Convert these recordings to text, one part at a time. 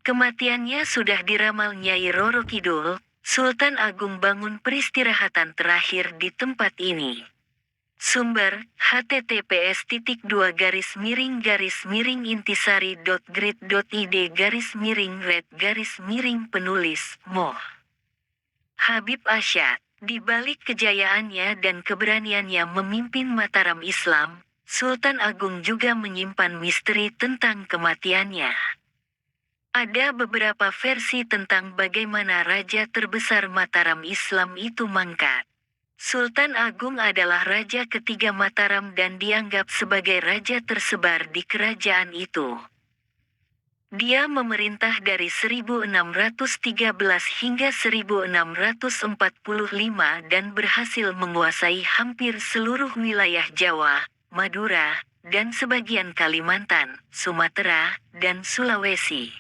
Kematiannya sudah diramal Nyai Roro Kidul, Sultan Agung bangun peristirahatan terakhir di tempat ini. Sumber, https://intisari.grid.id/red-penulis, Moh. Habib Asyad, di balik kejayaannya dan keberaniannya memimpin Mataram Islam, Sultan Agung juga menyimpan misteri tentang kematiannya. Ada beberapa versi tentang bagaimana raja terbesar Mataram Islam itu mangkat. Sultan Agung adalah raja ketiga Mataram dan dianggap sebagai raja tersebar di kerajaan itu. Dia memerintah dari 1613 hingga 1645 dan berhasil menguasai hampir seluruh wilayah Jawa, Madura, dan sebagian Kalimantan, Sumatera, dan Sulawesi.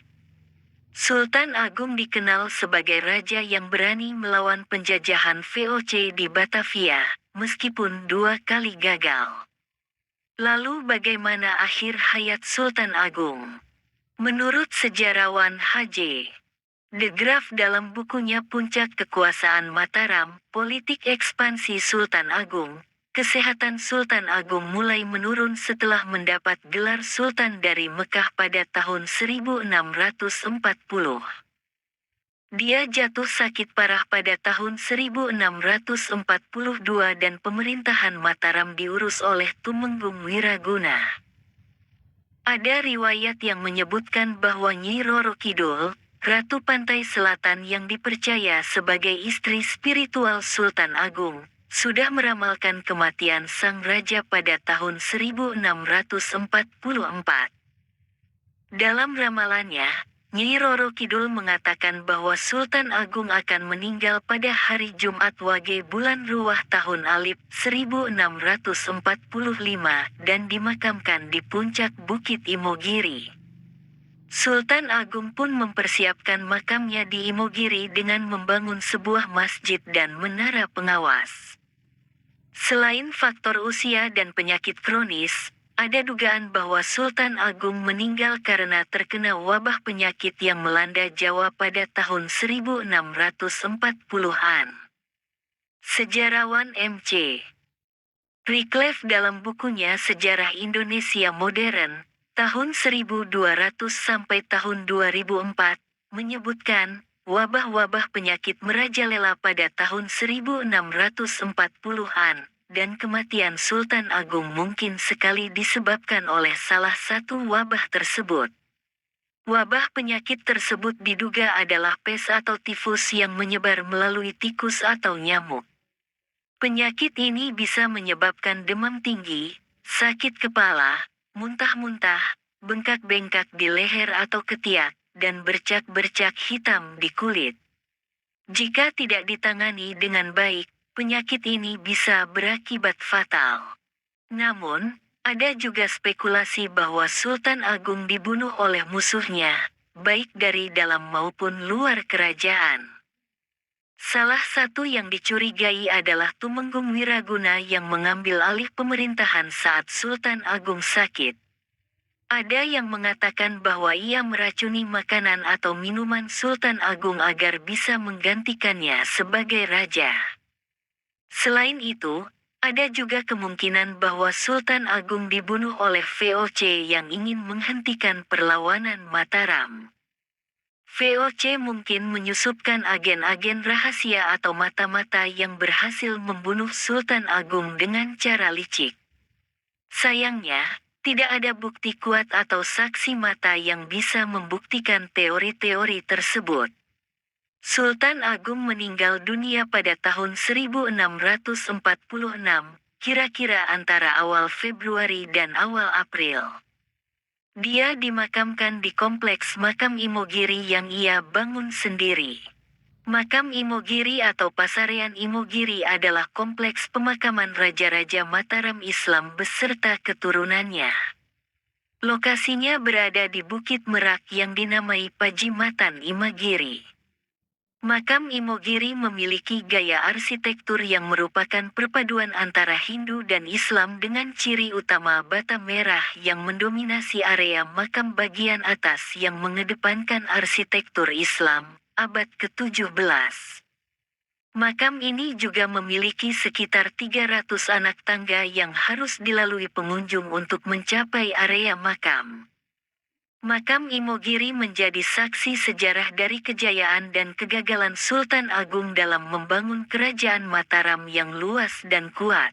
Sultan Agung dikenal sebagai raja yang berani melawan penjajahan VOC di Batavia, meskipun 2 kali gagal. Lalu bagaimana akhir hayat Sultan Agung? Menurut sejarawan H.J. de Graaf dalam bukunya Puncak Kekuasaan Mataram, Politik Ekspansi Sultan Agung, kesehatan Sultan Agung mulai menurun setelah mendapat gelar Sultan dari Mekah pada tahun 1640. Dia jatuh sakit parah pada tahun 1642 dan pemerintahan Mataram diurus oleh Tumenggung Wiraguna. Ada riwayat yang menyebutkan bahwa Nyi Roro Kidul, Ratu Pantai Selatan yang dipercaya sebagai istri spiritual Sultan Agung, sudah meramalkan kematian sang raja pada tahun 1644. Dalam ramalannya, Nyi Roro Kidul mengatakan bahwa Sultan Agung akan meninggal pada hari Jumat Wage bulan Ruwah tahun Alif 1645 dan dimakamkan di puncak Bukit Imogiri. Sultan Agung pun mempersiapkan makamnya di Imogiri dengan membangun sebuah masjid dan menara pengawas. Selain faktor usia dan penyakit kronis, ada dugaan bahwa Sultan Agung meninggal karena terkena wabah penyakit yang melanda Jawa pada tahun 1640-an. Sejarawan M.C. Reclef dalam bukunya Sejarah Indonesia Modern, tahun 1200 sampai tahun 2004, menyebutkan, wabah-wabah penyakit merajalela pada tahun 1640-an, dan kematian Sultan Agung mungkin sekali disebabkan oleh salah satu wabah tersebut. Wabah penyakit tersebut diduga adalah pes atau tifus yang menyebar melalui tikus atau nyamuk. Penyakit ini bisa menyebabkan demam tinggi, sakit kepala, muntah-muntah, bengkak-bengkak di leher atau ketiak, dan bercak-bercak hitam di kulit. Jika tidak ditangani dengan baik, penyakit ini bisa berakibat fatal. Namun, ada juga spekulasi bahwa Sultan Agung dibunuh oleh musuhnya, baik dari dalam maupun luar kerajaan. Salah satu yang dicurigai adalah Tumenggung Wiraguna yang mengambil alih pemerintahan saat Sultan Agung sakit. Ada yang mengatakan bahwa ia meracuni makanan atau minuman Sultan Agung agar bisa menggantikannya sebagai raja. Selain itu, ada juga kemungkinan bahwa Sultan Agung dibunuh oleh VOC yang ingin menghentikan perlawanan Mataram. VOC mungkin menyusupkan agen-agen rahasia atau mata-mata yang berhasil membunuh Sultan Agung dengan cara licik. Sayangnya, tidak ada bukti kuat atau saksi mata yang bisa membuktikan teori-teori tersebut. Sultan Agung meninggal dunia pada tahun 1646, kira-kira antara awal Februari dan awal April. Dia dimakamkan di kompleks makam Imogiri yang ia bangun sendiri. Makam Imogiri atau Pasarean Imogiri adalah kompleks pemakaman raja-raja Mataram Islam beserta keturunannya. Lokasinya berada di Bukit Merak yang dinamai Pajimatan Imagiri. Makam Imogiri memiliki gaya arsitektur yang merupakan perpaduan antara Hindu dan Islam dengan ciri utama bata merah yang mendominasi area makam bagian atas yang mengedepankan arsitektur Islam, abad ke-17. Makam ini juga memiliki sekitar 300 anak tangga yang harus dilalui pengunjung untuk mencapai area makam. Makam Imogiri menjadi saksi sejarah dari kejayaan dan kegagalan Sultan Agung dalam membangun kerajaan Mataram yang luas dan kuat.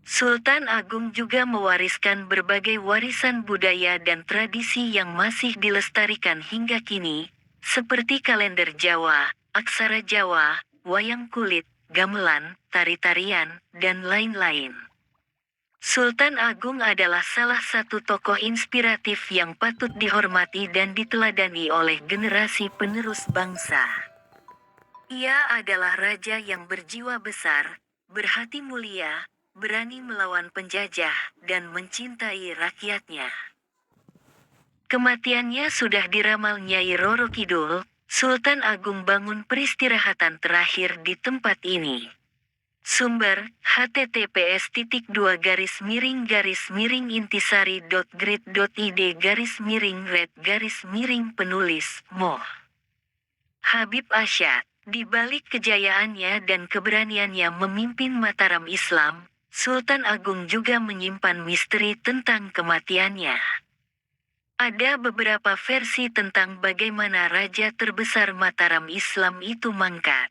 Sultan Agung juga mewariskan berbagai warisan budaya dan tradisi yang masih dilestarikan hingga kini, seperti kalender Jawa, aksara Jawa, wayang kulit, gamelan, tari-tarian, dan lain-lain. Sultan Agung adalah salah satu tokoh inspiratif yang patut dihormati dan diteladani oleh generasi penerus bangsa. Ia adalah raja yang berjiwa besar, berhati mulia, berani melawan penjajah, dan mencintai rakyatnya. Kematiannya sudah diramal Nyai Roro Kidul, Sultan Agung bangun peristirahatan terakhir di tempat ini. Sumber, https://intisari.grid.id/red-penulis, Moh. Habib Asyad, di balik kejayaannya dan keberaniannya memimpin Mataram Islam, Sultan Agung juga menyimpan misteri tentang kematiannya. Ada beberapa versi tentang bagaimana raja terbesar Mataram Islam itu mangkat.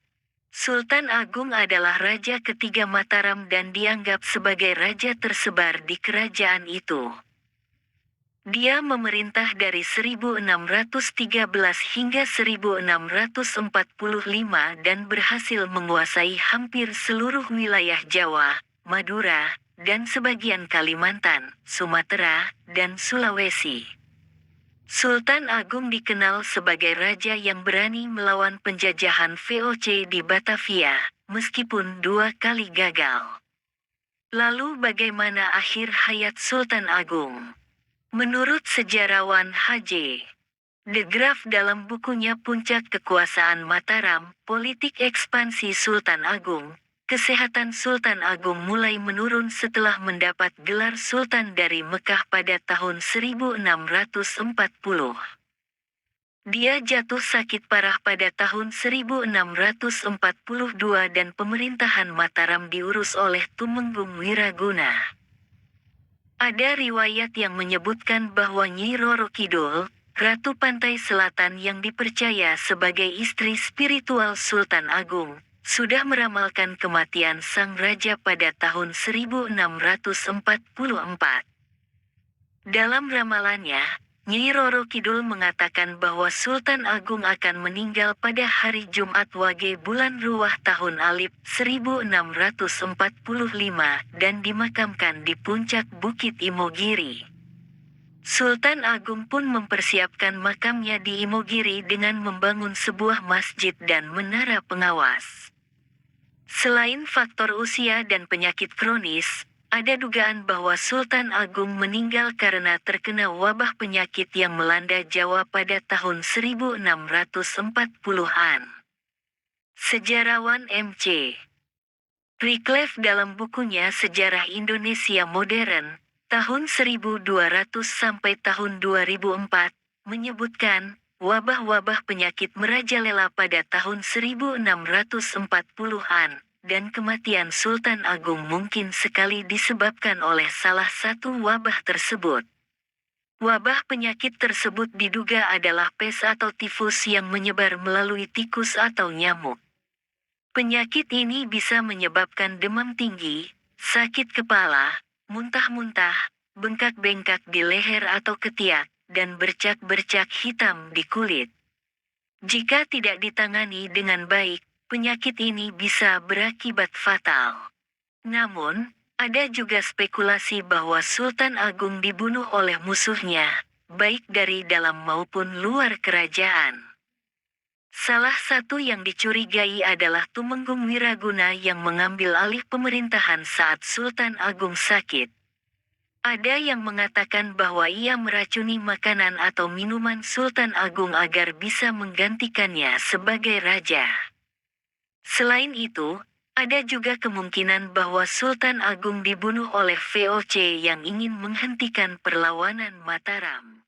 Sultan Agung adalah raja ketiga Mataram dan dianggap sebagai raja tersebar di kerajaan itu. Dia memerintah dari 1613 hingga 1645 dan berhasil menguasai hampir seluruh wilayah Jawa, Madura, dan sebagian Kalimantan, Sumatera, dan Sulawesi. Sultan Agung dikenal sebagai raja yang berani melawan penjajahan VOC di Batavia, meskipun 2 kali gagal. Lalu bagaimana akhir hayat Sultan Agung? Menurut sejarawan H.J. de Graaf dalam bukunya Puncak Kekuasaan Mataram, Politik Ekspansi Sultan Agung, kesehatan Sultan Agung mulai menurun setelah mendapat gelar Sultan dari Mekah pada tahun 1640. Dia jatuh sakit parah pada tahun 1642 dan pemerintahan Mataram diurus oleh Tumenggung Wiraguna. Ada riwayat yang menyebutkan bahwa Nyi Roro Kidul, Ratu Pantai Selatan yang dipercaya sebagai istri spiritual Sultan Agung, sudah meramalkan kematian sang raja pada tahun 1644. Dalam ramalannya, Nyi Roro Kidul mengatakan bahwa Sultan Agung akan meninggal pada hari Jumat Wage bulan Ruwah tahun Alif 1645 dan dimakamkan di puncak Bukit Imogiri. Sultan Agung pun mempersiapkan makamnya di Imogiri dengan membangun sebuah masjid dan menara pengawas. Selain faktor usia dan penyakit kronis, ada dugaan bahwa Sultan Agung meninggal karena terkena wabah penyakit yang melanda Jawa pada tahun 1640-an. Sejarawan M.C. Reclef dalam bukunya Sejarah Indonesia Modern, tahun 1200 sampai tahun 2004, menyebutkan, wabah-wabah penyakit merajalela pada tahun 1640-an, dan kematian Sultan Agung mungkin sekali disebabkan oleh salah satu wabah tersebut. Wabah penyakit tersebut diduga adalah pes atau tifus yang menyebar melalui tikus atau nyamuk. Penyakit ini bisa menyebabkan demam tinggi, sakit kepala, muntah-muntah, bengkak-bengkak di leher atau ketiak, dan bercak-bercak hitam di kulit. Jika tidak ditangani dengan baik, penyakit ini bisa berakibat fatal. Namun, ada juga spekulasi bahwa Sultan Agung dibunuh oleh musuhnya, baik dari dalam maupun luar kerajaan. Salah satu yang dicurigai adalah Tumenggung Wiraguna yang mengambil alih pemerintahan saat Sultan Agung sakit. Ada yang mengatakan bahwa ia meracuni makanan atau minuman Sultan Agung agar bisa menggantikannya sebagai raja. Selain itu, ada juga kemungkinan bahwa Sultan Agung dibunuh oleh VOC yang ingin menghentikan perlawanan Mataram.